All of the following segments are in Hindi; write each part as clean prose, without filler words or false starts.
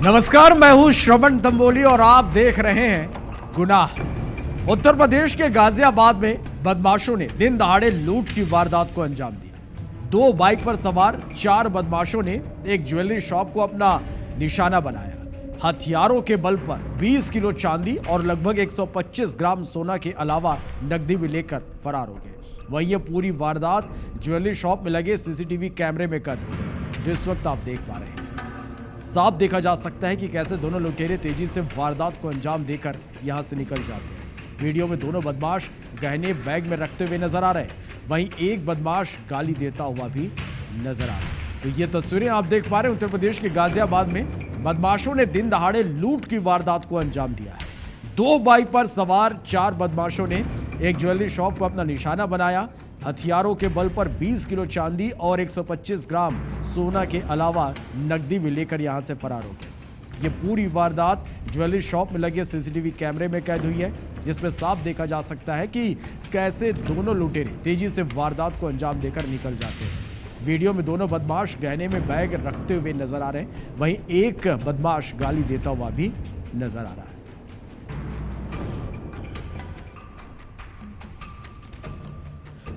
नमस्कार, मैं हूं श्रवण तंबोली और आप देख रहे हैं गुनाह। उत्तर प्रदेश के गाजियाबाद में बदमाशों ने दिन दहाड़े लूट की वारदात को अंजाम दिया। 2 बाइक पर सवार 4 बदमाशों ने एक ज्वेलरी शॉप को अपना निशाना बनाया। हथियारों के बल पर 20 किलो चांदी और लगभग 125 ग्राम सोना के अलावा नकदी भी लेकर फरार हो गए। वहीं ये पूरी वारदात ज्वेलरी शॉप में लगे सीसीटीवी कैमरे में कैद हो गई, जो इस वक्त आप देख पा रहे हैं। साफ देखा जा सकता है कि कैसे दोनों लुटेरे तेजी से वारदात को अंजाम देकर यहां से निकल जाते हैं। वीडियो में दोनों बदमाश गहने बैग में रखते हुए नजर आ रहे हैं। वहीं एक बदमाश गाली देता हुआ भी नजर आ रहा है। तो ये तस्वीरें आप देख पा रहे हैं उत्तर प्रदेश के गाजियाबाद में बदमाशों ने दिन दहाड़े लूट की वारदात को अंजाम दिया है। 2 बाइक पर सवार 4 बदमाशों ने एक ज्वेलरी शॉप को अपना निशाना बनाया। हथियारों के बल पर 20 किलो चांदी और 125 ग्राम सोना के अलावा नकदी भी लेकर यहां से फरार हो गए। ये पूरी वारदात ज्वेलरी शॉप में लगे सीसीटीवी कैमरे में कैद हुई है, जिसमें साफ देखा जा सकता है कि कैसे दोनों लुटेरे तेजी से वारदात को अंजाम देकर निकल जाते हैं। वीडियो में दोनों बदमाश गहने में बैग रखते हुए नजर आ रहे हैं। वहीं एक बदमाश गाली देता हुआ भी नजर आ रहा है।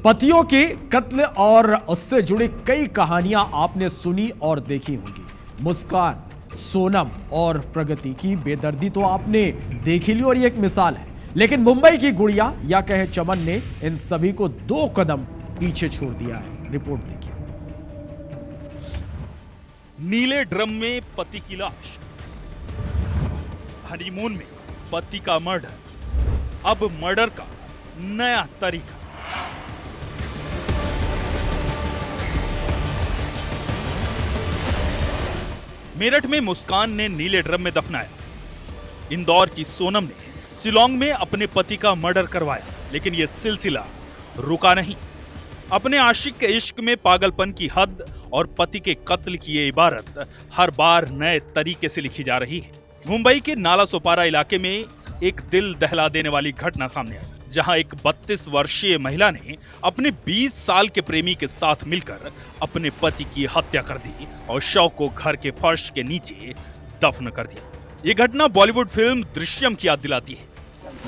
पतियों के कत्ल और उससे जुड़ी कई कहानियां आपने सुनी और देखी होंगी। मुस्कान, सोनम और प्रगति की बेदर्दी तो आपने देखी ली और ये एक मिसाल है। लेकिन मुंबई की गुड़िया या कहे चमन ने इन सभी को 2 कदम पीछे छोड़ दिया है। रिपोर्ट देखिए। नीले ड्रम में पति की लाश, हनीमून में पति का मर्डर, अब मर्डर का नया तरीका। मेरठ में मुस्कान ने नीले ड्रम में दफनाया। इंदौर की सोनम ने शिलोंग में अपने पति का मर्डर करवाया, लेकिन यह सिलसिला रुका नहीं। अपने आशिक के इश्क में पागलपन की हद और पति के कत्ल की ये इबारत हर बार नए तरीके से लिखी जा रही है। मुंबई के नाला सोपारा इलाके में एक दिल दहला देने वाली घटना सामने आई, जहां एक 32 वर्षीय महिला ने अपने 20 साल के प्रेमी के साथ मिलकर अपने पति की हत्या कर दी और शव को घर के फर्श के नीचे दफन कर दिया। ये घटना बॉलीवुड फिल्म दृश्यम की याद दिलाती है।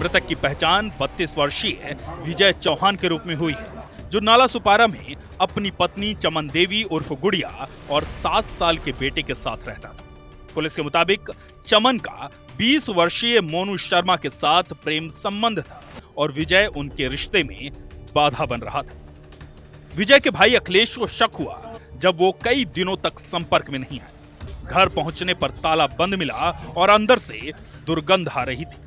मृतक की पहचान 32 वर्षीय विजय चौहान के रूप में हुई है, जो नाला सुपारा में अपनी पत्नी चमन देवी उर्फ गुड़िया और 7 साल के बेटे के साथ रहता था। पुलिस के मुताबिक चमन का 20 वर्षीय मोनू शर्मा के साथ प्रेम संबंध था और विजय उनके रिश्ते में बाधा बन रहा था। विजय के भाई अखिलेश को शक हुआ जब वो कई दिनों तक संपर्क में नहीं आए। घर पहुंचने पर ताला बंद मिला और अंदर से दुर्गंध आ रही थी।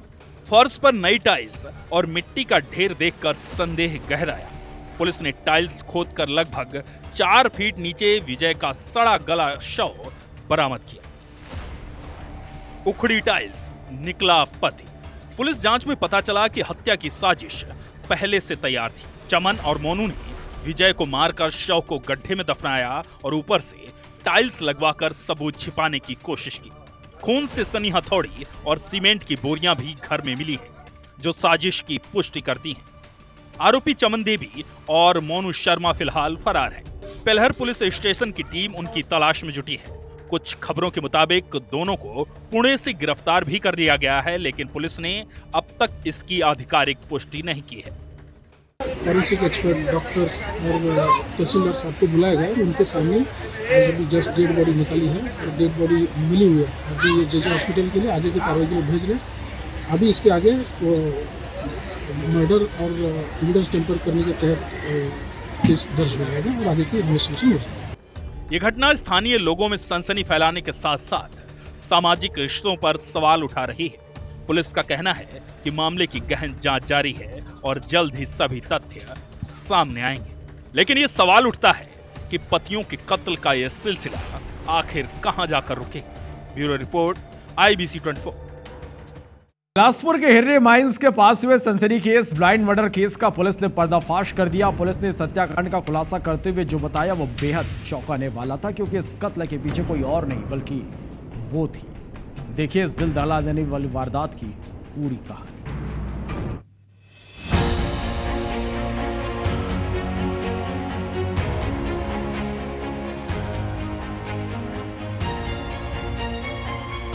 फर्श पर नई टाइल्स और मिट्टी का ढेर देखकर संदेह गहराया। पुलिस ने टाइल्स खोदकर लगभग 4 फीट नीचे विजय का सड़ा गला शव बरामद किया। उखड़ी टाइल्स, निकला पति। पुलिस जांच में पता चला कि हत्या की साजिश पहले से तैयार थी। चमन और मोनू ने विजय को मारकर शव को गड्ढे में दफनाया और ऊपर से टाइल्स लगवाकर सबूत छिपाने की कोशिश की। खून से सनी हथौड़ी और सीमेंट की बोरियां भी घर में मिली हैं, जो साजिश की पुष्टि करती हैं। आरोपी चमन देवी और मोनू शर्मा फिलहाल फरार है। पेलहर पुलिस स्टेशन की टीम उनकी तलाश में जुटी है। कुछ खबरों के मुताबिक दोनों को पुणे से गिरफ्तार भी कर लिया गया है, लेकिन पुलिस ने अब तक इसकी आधिकारिक पुष्टि नहीं की है। फॉरेंसिक एक्सपर्ट, डॉक्टर्स और तहसीलदार साहब को बुलाया गया। उनके सामने अभी जस्ट डेड बॉडी निकाली है और डेड बॉडी मिली हुई है। अभी ये जेजे हॉस्पिटल के लिए आगे की कार्रवाई के लिए भेज रहे हैं। अभी इसके आगे मर्डर और एविडेंस टेम्पर करने के तहत केस दर्ज हो जाएगा और आगे की इन्वेस्टिगेशन हो जाएगी। ये घटना स्थानीय लोगों में सनसनी फैलाने के साथ साथ सामाजिक रिश्तों पर सवाल उठा रही है। पुलिस का कहना है कि मामले की गहन जांच जारी है और जल्द ही सभी तथ्य सामने आएंगे। लेकिन ये सवाल उठता है कि पतियों के कत्ल का यह सिलसिला आखिर कहां जाकर रुकेगा। Bureau report, IBC 24। बिलासपुर के हिर्रे माइंस के पास हुए सनसनीखेज ब्लाइंड मर्डर केस का पुलिस ने पर्दाफाश कर दिया। पुलिस ने इस हत्याकांड का खुलासा करते हुए जो बताया वो बेहद चौंकाने वाला था, क्योंकि इस कत्ल के पीछे कोई और नहीं बल्कि वो थी। देखिए इस दिल दहला देने वाली वारदात की पूरी कहानी।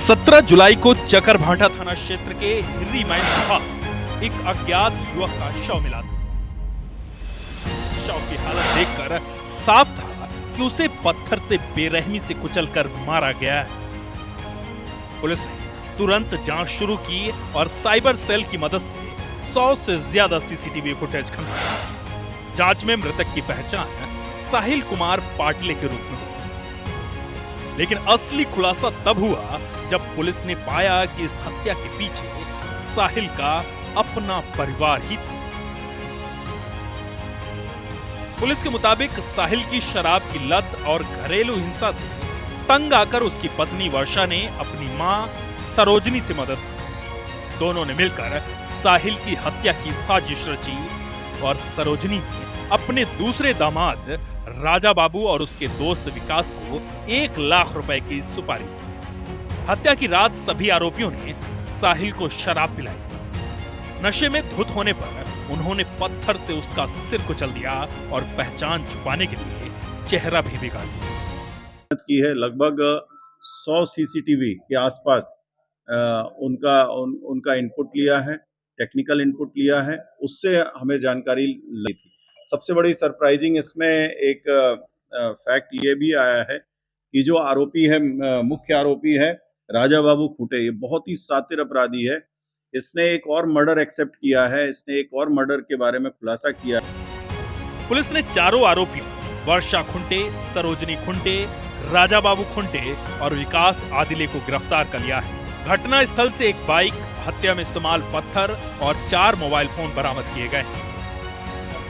17 जुलाई को चकरभाटा थाना क्षेत्र के हिर्री माइन के पास एक अज्ञात युवक का शव मिला था। शव की हालत देखकर साफ था कि उसे पत्थर से बेरहमी से कुचलकर मारा गया है। पुलिस ने तुरंत जांच शुरू की और साइबर सेल की मदद से 100 से ज्यादा सीसीटीवी फुटेज खंगाला। जांच में मृतक की पहचान साहिल कुमार पाटले के रूप में हुई, लेकिन असली खुलासा तब हुआ जब पुलिस ने पाया कि इस हत्या के पीछे साहिल का अपना परिवार ही था। पुलिस के मुताबिक साहिल की शराब की लत और घरेलू हिंसा से तंग आकर उसकी पत्नी वर्षा ने अपनी मां सरोजनी से मदद की। दोनों ने मिलकर साहिल की हत्या की साजिश रची और सरोजनी ने अपने दूसरे दामाद राजा बाबू और उसके दोस्त विकास को 1 लाख रुपए की सुपारी दी। हत्या की रात सभी आरोपियों ने साहिल को शराब पिलाई। नशे में धुत होने पर उन्होंने पत्थर से उसका सिर कुचल दिया और पहचान छुपाने के लिए चेहरा भी बिगाड़ दिया। की है लगभग 100 सीसीटीवी के आसपास उनका इनपुट लिया है, टेक्निकल इनपुट लिया है, उससे हमें जानकारी ली थी। सबसे बड़ी सरप्राइजिंग इसमें एक फैक्ट ये भी आया है कि जो आरोपी है, मुख्य आरोपी है राजा बाबू खूटे, ये बहुत ही शातिर अपराधी है। इसने एक और मर्डर एक्सेप्ट किया है, इसने एक और मर्डर के बारे में खुलासा किया। पुलिस ने चारों आरोपियों वर्षा खुंटे, सरोजनी खुंटे, राजा बाबू खुंटे और विकास आदिले को गिरफ्तार कर लिया है। घटना स्थल से एक बाइक, हत्या में इस्तेमाल पत्थर और 4 मोबाइल फोन बरामद किए गए।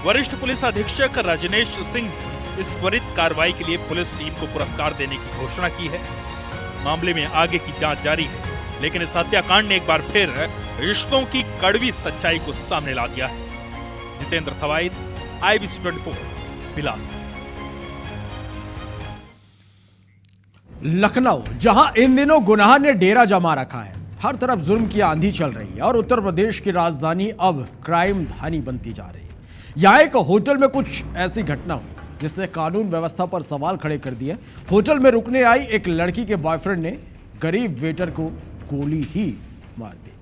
वरिष्ठ पुलिस अधीक्षक रजनेश सिंह ने इस त्वरित कार्रवाई के लिए पुलिस टीम को पुरस्कार देने की घोषणा की है। मामले में आगे की जांच जारी है, लेकिन इस हत्याकांड ने एक बार फिर रिश्तों की कड़वी सच्चाई को सामने ला दिया है। जितेंद्र थवाइत, IBC 24, बिलाल। लखनऊ, जहां इन दिनों गुनाह ने डेरा जमा रखा है, हर तरफ जुल्म की आंधी चल रही है और उत्तर प्रदेश की राजधानी अब क्राइम धानी बनती जा रही है। यहाँ एक होटल में कुछ ऐसी घटना हुई जिसने कानून व्यवस्था पर सवाल खड़े कर दिए। होटल में रुकने आई एक लड़की के बॉयफ्रेंड ने गरीब वेटर को गोली ही मार दी।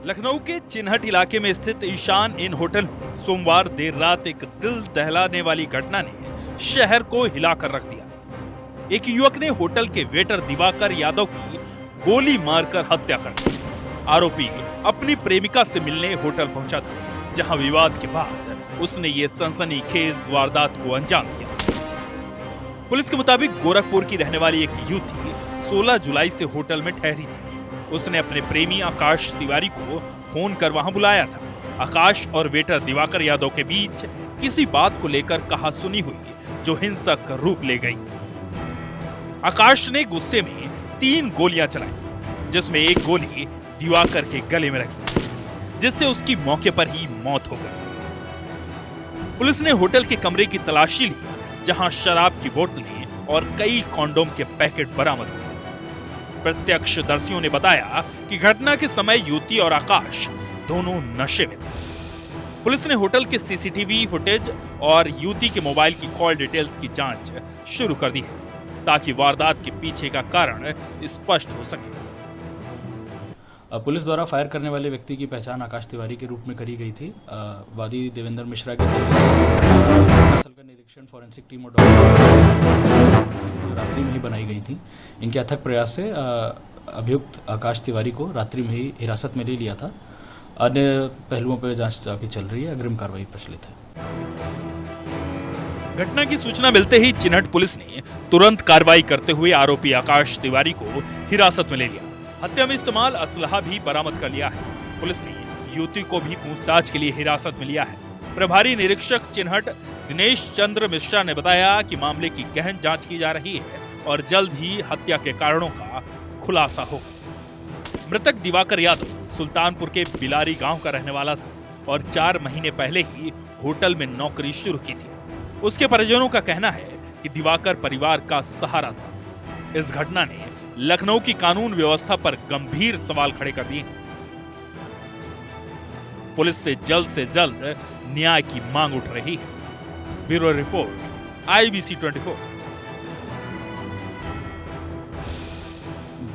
लखनऊ के चिन्हट इलाके में स्थित ईशान इन होटल में सोमवार देर रात एक दिल दहलाने वाली घटना ने शहर को हिलाकर रख दिया। एक युवक ने होटल के वेटर दिवाकर यादव की गोली मारकर हत्या कर दी। आरोपी अपनी प्रेमिका से मिलने होटल पहुंचा था, जहां विवाद के बाद उसने ये सनसनीखेज वारदात को अंजाम दिया। पुलिस के मुताबिक गोरखपुर की रहने वाली एक युवती 16 जुलाई से होटल में ठहरी थी। उसने अपने प्रेमी आकाश तिवारी को फोन कर वहां बुलाया था। आकाश और वेटर दिवाकर यादव के बीच किसी बात को लेकर कहासुनी हुई जो हिंसक रूप ले गई। आकाश ने गुस्से में 3 गोलियां चलाई, जिसमें एक गोली दिवाकर के गले में लगी, जिससे उसकी मौके पर ही मौत हो गई। पुलिस ने होटल के कमरे की तलाशी ली, जहां शराब की बोतलें और कई कॉन्डोम के पैकेट बरामद हुए। प्रत्यक्षदर्शियों ने बताया कि घटना के समय युवती और आकाश दोनों नशे में थे। पुलिस ने होटल के सीसीटीवी फुटेज और युवती के मोबाइल की कॉल डिटेल्स की जांच शुरू कर दी है, ताकि वारदात के पीछे का कारण स्पष्ट हो सके। पुलिस द्वारा फायर करने वाले व्यक्ति की पहचान आकाश तिवारी के रूप में करी गई थी। वादी देवेंद्र मिश्रा के स्थल का निरीक्षण फॉरेंसिक टीम और डॉक्टर रात्रि में ही बनाई गई थी। इनके अथक प्रयास से अभियुक्त आकाश तिवारी को रात्रि में ही हिरासत में ले लिया था। अन्य पहलुओं पर जांच अभी चल रही है, अग्रिम कार्रवाई प्रचलित है। घटना की सूचना मिलते ही चिन्हट पुलिस ने तुरंत कार्रवाई करते हुए आरोपी आकाश तिवारी को हिरासत में ले लिया। हत्या में इस्तेमाल असलहा भी बरामद कर लिया है। पुलिस ने युवती को भी पूछताछ के लिए हिरासत में लिया है। प्रभारी निरीक्षक चिन्हट दिनेश चंद्र मिश्रा ने बताया कि मामले की गहन जांच की जा रही है और जल्द ही हत्या के कारणों का खुलासा होगा। मृतक दिवाकर यादव सुल्तानपुर के बिलारी गांव का रहने वाला था और 4 महीने पहले ही होटल में नौकरी शुरू की थी। उसके परिजनों का कहना है कि दिवाकर परिवार का सहारा था। इस घटना ने लखनऊ की कानून व्यवस्था पर गंभीर सवाल खड़े कर दिए। पुलिस से जल्द न्याय की मांग उठ रही है। Bureau report, IBC 24।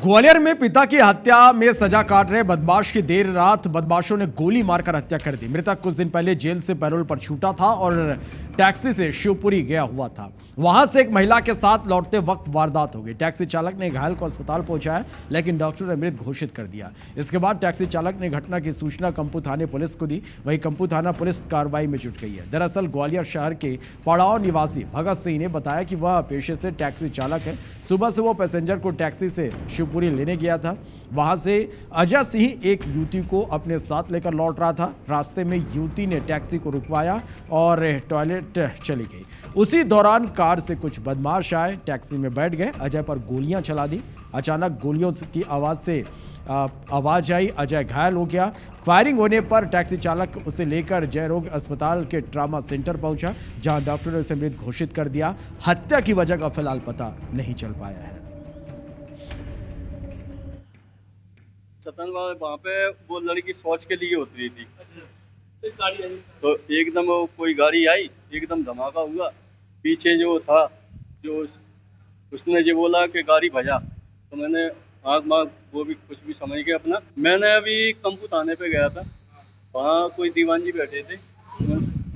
ग्वालियर में पिता की हत्या में सजा काट रहे बदमाश की देर रात बदमाशों ने गोली मारकर हत्या कर दी। मृतक कुछ दिन पहले जेल से पैरोल पर छूटा था और टैक्सी से शिवपुरी गया हुआ था। वहां से एक महिला के साथ लौटते वक्त वारदात हो गई। टैक्सी चालक ने घायल को अस्पताल पहुंचाया, लेकिन डॉक्टर ने मृत घोषित कर दिया। इसके बाद टैक्सी चालक ने घटना की सूचना कंपू थाने पुलिस को दी। वहीं कंपू थाना पुलिस कार्रवाई में जुट गई है। दरअसल ग्वालियर शहर के पड़ाव निवासी भगत सिंह ने बताया कि वह पेशे से टैक्सी चालक है। सुबह से वो पैसेंजर को टैक्सी से शिवपुरी लेने गया था। वहां से अजय सिंह एक युवती को अपने साथ लेकर लौट रहा था। रास्ते में युवती ने टैक्सी को रुकवाया और टॉयलेट चली गई। उसी दौरान कार से कुछ बदमाश आए, टैक्सी में बैठ गए, अजय पर गोलियां चला दी। अचानक गोलियों की आवाज आई, अजय घायल हो गया। फायरिंग होने पर टैक्सी चालक उसे लेकर जयरोग अस्पताल के ट्रामा सेंटर पहुंचा, जहां डॉक्टर ने उसे मृत घोषित कर दिया। हत्या की वजह का फिलहाल पता नहीं चल पाया है। सतन वहाँ पे वो लड़की शौच के लिए उतरी थी, तो एकदम कोई गाड़ी आई, एकदम धमाका हुआ। पीछे जो था, जो उसने जो बोला कि गाड़ी भजा, तो मैंने आँख माँख वो भी कुछ भी समझ के अपना। मैंने अभी कंपू थाने पे गया था, वहाँ कोई दीवान जी बैठे थे,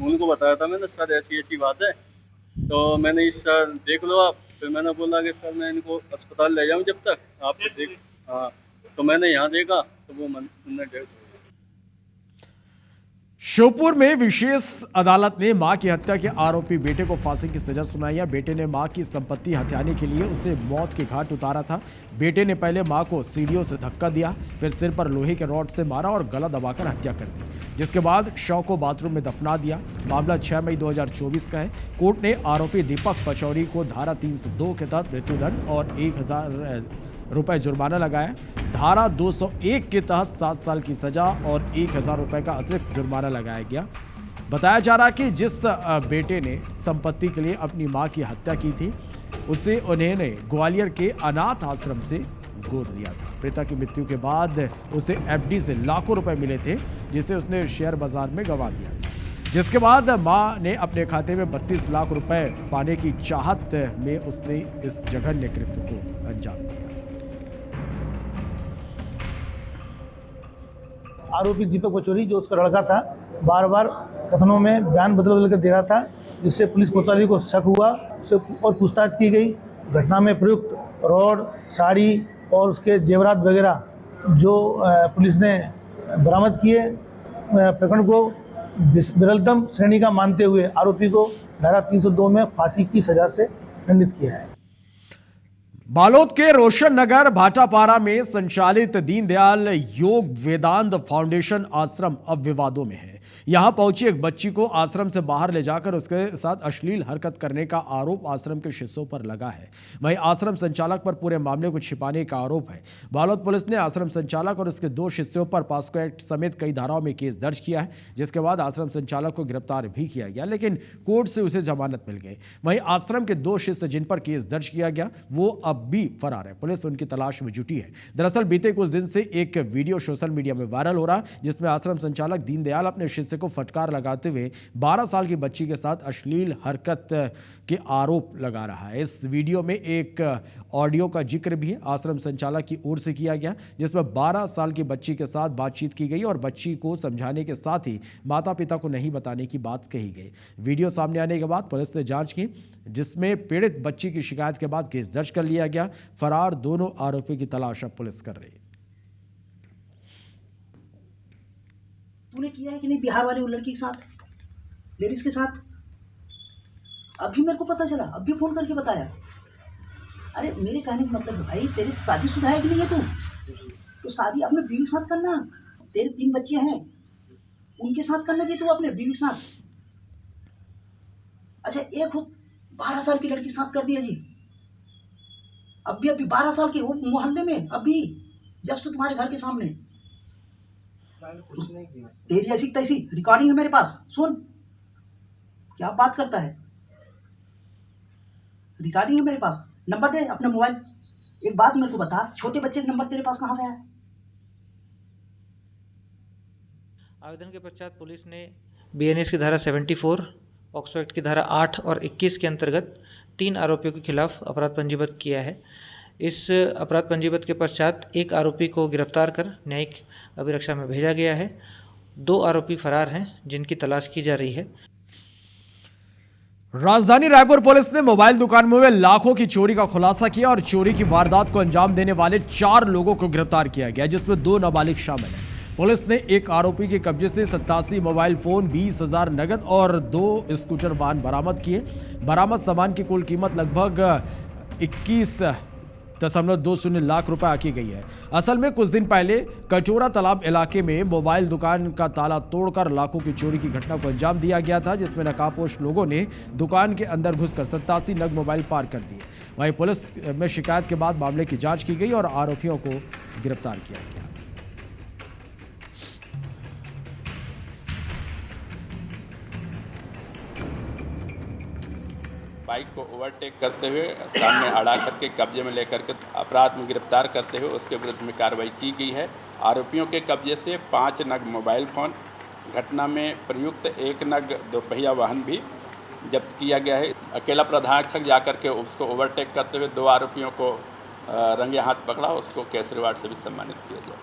उनको बताया था मैंने, सर ऐसी ऐसी बात है, तो मैंने इस सर देख लो आप। फिर मैंने बोला कि सर मैं इनको अस्पताल ले जाऊँ जब तक आप देख। हाँ, तो मैंने यहाँ देखा तो वो उन्होंने डेथ हो गई। श्योपुर में विशेष अदालत ने मां की हत्या के आरोपी बेटे को फांसी की सजा सुनाई है। बेटे ने मां की संपत्ति हथियाने के लिए उसे मौत के घाट उतारा था। बेटे ने पहले मां को सीढ़ियों से धक्का दिया, फिर सिर पर लोहे के रॉड से मारा और गला दबाकर हत्या कर दी, जिसके बाद शव को बाथरूम में दफना दिया। मामला 6 मई 2024 का है। कोर्ट ने आरोपी दीपक पचौरी को धारा 302 के तहत मृत्युदंड और 1000 रुपए जुर्माना लगाया। धारा 201 के तहत 7 साल की सजा और 1000 रुपए का अतिरिक्त जुर्माना लगाया गया। बताया जा रहा कि जिस बेटे ने संपत्ति के लिए अपनी मां की हत्या की थी, उसे उन्होंने ग्वालियर के अनाथ आश्रम से गोद लिया था। पिता की मृत्यु के बाद उसे एफडी से लाखों रुपए मिले थे, जिसे उसने शेयर बाजार में गंवा दिया था। जिसके बाद मां ने अपने खाते में 32 लाख रुपए पाने की चाहत में उसने इस जघन्य कृत्य को अंजाम दिया। आरोपी दीपक पचौरी, जो उसका लड़का था, बार बार कथनों में बयान बदल बदल कर दे रहा था, जिससे पुलिस कोतवाली को शक हुआ। उससे और पूछताछ की गई। घटना में प्रयुक्त रॉड, साड़ी और उसके जेवरात वगैरह जो पुलिस ने बरामद किए, प्रकरण को विरलतम श्रेणी का मानते हुए आरोपी को धारा 302 में फांसी की सजा से दंडित किया है। बालोद के रोशन नगर भाटापारा में संचालित दीनदयाल योग वेदांत फाउंडेशन आश्रम अब विवादों में है। यहां पहुंची एक बच्ची को आश्रम से बाहर ले जाकर उसके साथ अश्लील हरकत करने का आरोप आश्रम के शिष्यों पर लगा है। वहीं आश्रम संचालक पर पूरे मामले को छिपाने का आरोप है। बालोद पुलिस ने आश्रम संचालक और उसके 2 शिष्यों पर पॉस्को एक्ट समेत कई धाराओं में केस दर्ज किया है, जिसके बाद आश्रम संचालक को गिरफ्तार भी किया गया, लेकिन कोर्ट से उसे जमानत मिल गई। वहीं आश्रम के 2 शिष्य जिन पर केस दर्ज किया गया, वो अब भी फरार है। पुलिस उनकी तलाश में जुटी है। दरअसल बीते कुछ दिन से एक वीडियो सोशल मीडिया में वायरल हो रहा है, जिसमें आश्रम संचालक दीनदयाल अपने शिष्य को फटकार लगाते हुए 12 साल की बच्ची के साथ अश्लील हरकत के आरोप लगा रहा है। इस वीडियो में एक ऑडियो का जिक्र भी आश्रम संचालक की ओर से किया गया, जिसमें 12 साल की बच्ची के साथ बातचीत की गई और बच्ची को समझाने के साथ ही माता पिता को नहीं बताने की बात कही गई। वीडियो सामने आने के बाद पुलिस ने जांच की, जिसमें पीड़ित बच्ची की शिकायत के बाद केस दर्ज कर लिया गया। फरार दोनों आरोपी की तलाश अब पुलिस कर रही है। तूने किया है कि नहीं बिहार वाली लड़की के साथ, लेडीज के साथ? अभी मेरे को पता चला, अभी फोन करके बताया। अरे मेरे कहने का मतलब भाई, तेरी शादीशुदा है कि नहीं है तू? तो शादी अपने बीवी के साथ करना। तेरे 3 बच्चे हैं, उनके साथ करना चाहिए तू अपने बीवी के साथ। अच्छा, एक 12 साल की लड़की के साथ कर दिया जी। अभी 12 साल के वो मोहल्ले में, अभी जस्ट तुम्हारे घर के सामने। तेरी ऐसी तैसी रिकॉर्डिंग है मेरे पास, सुन क्या बात करता है। रिकॉर्डिंग है मेरे पास, नंबर दे अपना मोबाइल। एक बात मेरे को बता, छोटे बच्चे का नंबर तेरे पास कहां से आया? आवेदन के पश्चात पुलिस ने BNS की धारा 74 पॉक्सो एक्ट की धारा 8 और 21 के अंतर्गत 3 आरोपियों के खिलाफ अपराध पंजीबद्ध किया है। इस अपराध पंजीबद्ध के पश्चात एक आरोपी को गिरफ्तार कर न्यायिक अभिरक्षा में भेजा गया है। 2 आरोपी फरार हैं जिनकी तलाश की जा रही है। राजधानी रायपुर पुलिस ने मोबाइल दुकान में लाखों की चोरी का खुलासा किया और चोरी की वारदात को अंजाम देने वाले 4 लोगों को गिरफ्तार किया गया, जिसमें 2 नाबालिग शामिल हैं। पुलिस ने एक आरोपी के कब्जे से 87 मोबाइल फोन, 20,000 नगद और 2 स्कूटर वाहन बरामद किए। बरामद सामान की कुल कीमत लगभग 21.20 लाख रुपए आकी गई है। असल में कुछ दिन पहले कचोरा तालाब इलाके में मोबाइल दुकान का ताला तोड़कर लाखों की चोरी की घटना को अंजाम दिया गया था, जिसमें नकाबपोश लोगों ने दुकान के अंदर घुसकर 87 नग मोबाइल पार कर दिए। वहीं पुलिस में शिकायत के बाद मामले की जांच की गई और आरोपियों को गिरफ्तार किया गया। बाइक को ओवरटेक करते हुए सामने अड़ा करके कब्जे में लेकर के अपराध में गिरफ्तार करते हुए उसके विरुद्ध में कार्रवाई की गई है। आरोपियों के कब्जे से 5 नग मोबाइल फ़ोन, घटना में प्रयुक्त 1 नग दोपहिया वाहन भी जब्त किया गया है। अकेला प्रधानाक्षक जाकर के उसको ओवरटेक करते हुए 2 आरोपियों को रंगे हाथ पकड़ा, उसको केसरी वार्ड से भी सम्मानित किया गया।